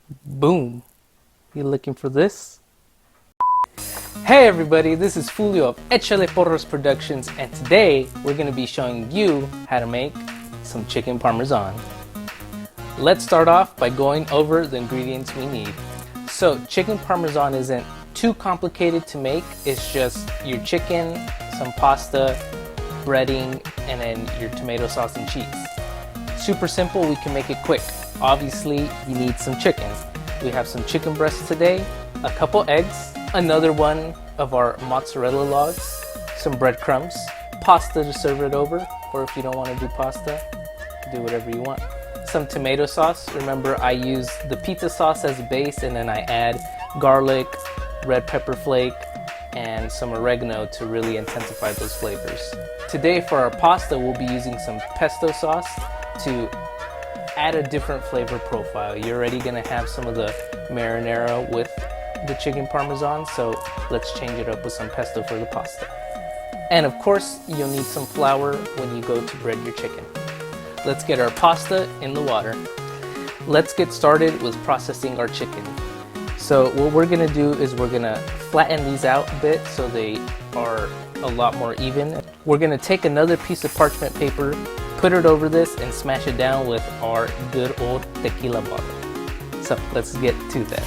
Boom. You looking for this? Hey everybody, this is Julio of Echale Porras Productions, and today we're going to be showing you how to make some chicken parmesan. Let's start off by going over the ingredients we need. So chicken parmesan isn't too complicated to make. It's just your chicken, some pasta, breading, and then your tomato sauce and cheese. Super simple, we can make it quick. Obviously, you need some chicken. We have some chicken breasts today, a couple eggs, another one of our mozzarella logs, some breadcrumbs, pasta to serve it over, or if you don't want to do pasta, do whatever you want. Some tomato sauce. Remember, I use the pizza sauce as a base, and then I add garlic, red pepper flake, and some oregano to really intensify those flavors. Today for our pasta, we'll be using some pesto sauce to add a different flavor profile. You're already gonna have some of the marinara with the chicken parmesan, so let's change it up with some pesto for the pasta. And of course, you'll need some flour when you go to bread your chicken. Let's get our pasta in the water. Let's get started with processing our chicken. So what we're gonna do is we're gonna flatten these out a bit so they are a lot more even. We're gonna take another piece of parchment paper, put it over this, and smash it down with our good old tequila bottle. So let's get to that.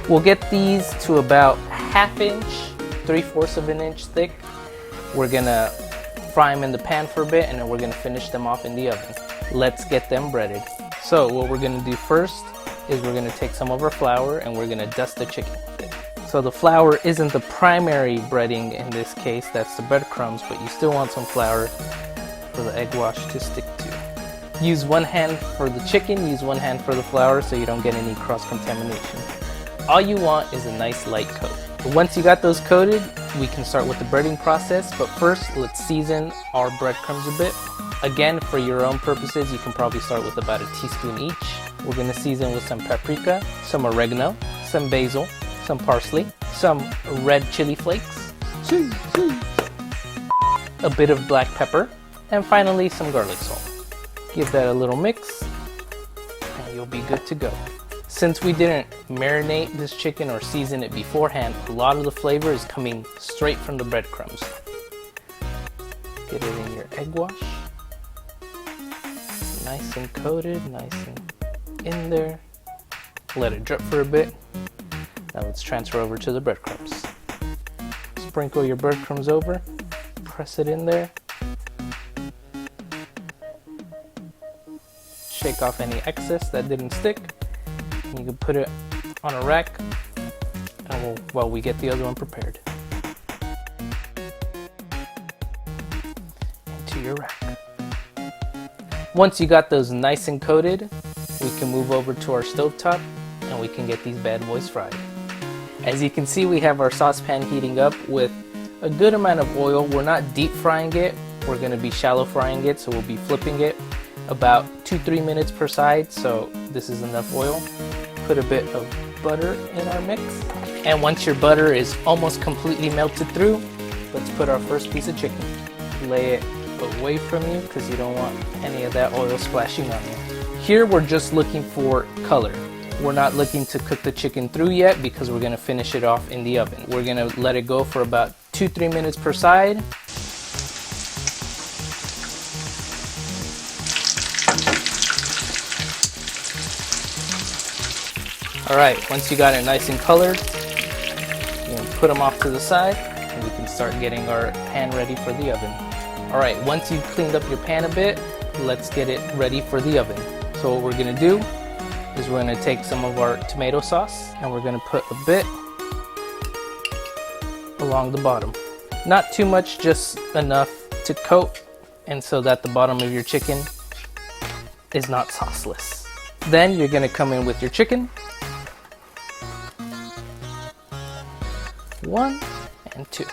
We'll get these to about 1/2 inch, 3/4 of an inch thick. We're gonna fry them in the pan for a bit, and then we're gonna finish them off in the oven. Let's get them breaded. So what we're gonna do first is we're gonna take some of our flour and we're gonna dust the chicken with it. So the flour isn't the primary breading in this case, that's the breadcrumbs, but you still want some flour for the egg wash to stick to. Use one hand for the chicken, use one hand for the flour so you don't get any cross-contamination. All you want is a nice light coat. Once you got those coated, we can start with the breading process, but first let's season our breadcrumbs a bit. Again, for your own purposes, you can probably start with about a teaspoon each. We're gonna season with some paprika, some oregano, some basil, some parsley, some red chili flakes, a bit of black pepper, and finally some garlic salt. Give that a little mix, and you'll be good to go. Since we didn't marinate this chicken or season it beforehand, a lot of the flavor is coming straight from the breadcrumbs. Get it in your egg wash. Nice and coated, nice and in there. Let it drip for a bit. Now let's transfer over to the breadcrumbs. Sprinkle your breadcrumbs over, press it in there. Shake off any excess that didn't stick. You can put it on a rack, and while we get the other one prepared. Into your rack. Once you got those nice and coated, we can move over to our stovetop and we can get these bad boys fried. As you can see, we have our saucepan heating up with a good amount of oil. We're not deep frying it, we're gonna be shallow frying it, so we'll be flipping it about 2-3 minutes per side, so this is enough oil. Put a bit of butter in our mix. And once your butter is almost completely melted through, let's put our first piece of chicken. Lay it away from you because you don't want any of that oil splashing on you. Here we're just looking for color. We're not looking to cook the chicken through yet because we're gonna finish it off in the oven. We're gonna let it go for about 2-3 minutes per side. Alright, once you got it nice and colored, you can put them off to the side and we can start getting our pan ready for the oven. Alright, once you've cleaned up your pan a bit, let's get it ready for the oven. So what we're gonna do is we're gonna take some of our tomato sauce and we're gonna put a bit along the bottom. Not too much, just enough to coat and so that the bottom of your chicken is not sauceless. Then you're gonna come in with your chicken. 1 and 2.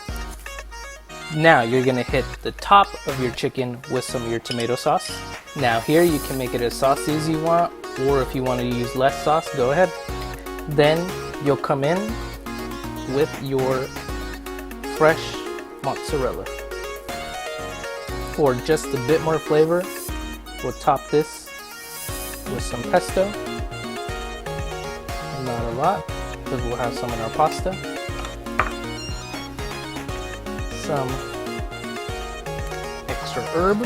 Now you're gonna hit the top of your chicken with some of your tomato sauce. Now here you can make it as saucy as you want, or if you want to use less sauce, go ahead. Then you'll come in with your fresh mozzarella. For just a bit more flavor, we'll top this with some pesto. Not a lot, because we'll have some in our pasta. Some extra herb.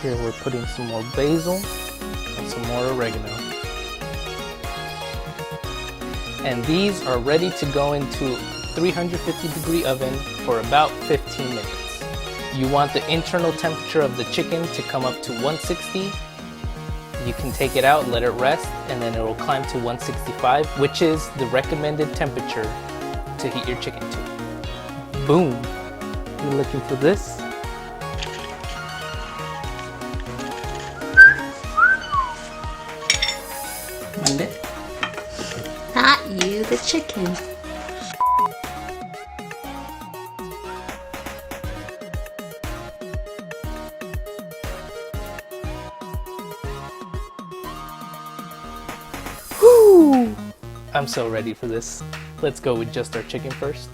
Here we're putting some more basil and some more oregano. And these are ready to go into 350-degree oven for about 15 minutes. You want the internal temperature of the chicken to come up to 160. You can take it out, let it rest, and then it will climb to 165, which is the recommended temperature to heat your chicken to. Boom! You're looking for this? Mind it? Not you, the chicken. Whew! I'm so ready for this. Let's go with just our chicken first.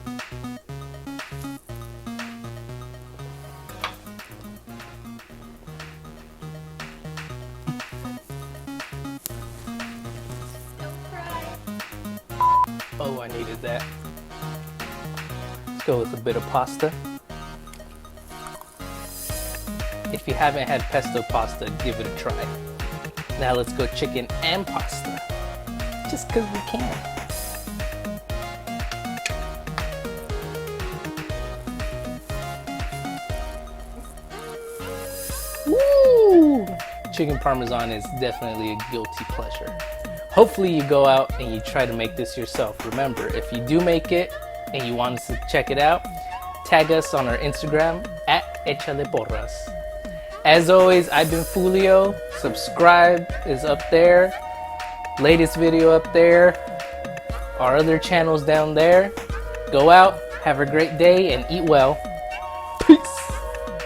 Oh, I needed that. Let's go with a bit of pasta. If you haven't had pesto pasta, give it a try. Now let's go chicken and pasta. Just because we can. Woo! Chicken Parmesan is definitely a guilty pleasure. Hopefully you go out and you try to make this yourself. Remember, if you do make it and you want us to check it out, tag us on our Instagram at Echale Porras. As always, I've been Fulio. Subscribe is up there. Latest video up there. Our other channels down there. Go out, have a great day, and eat well.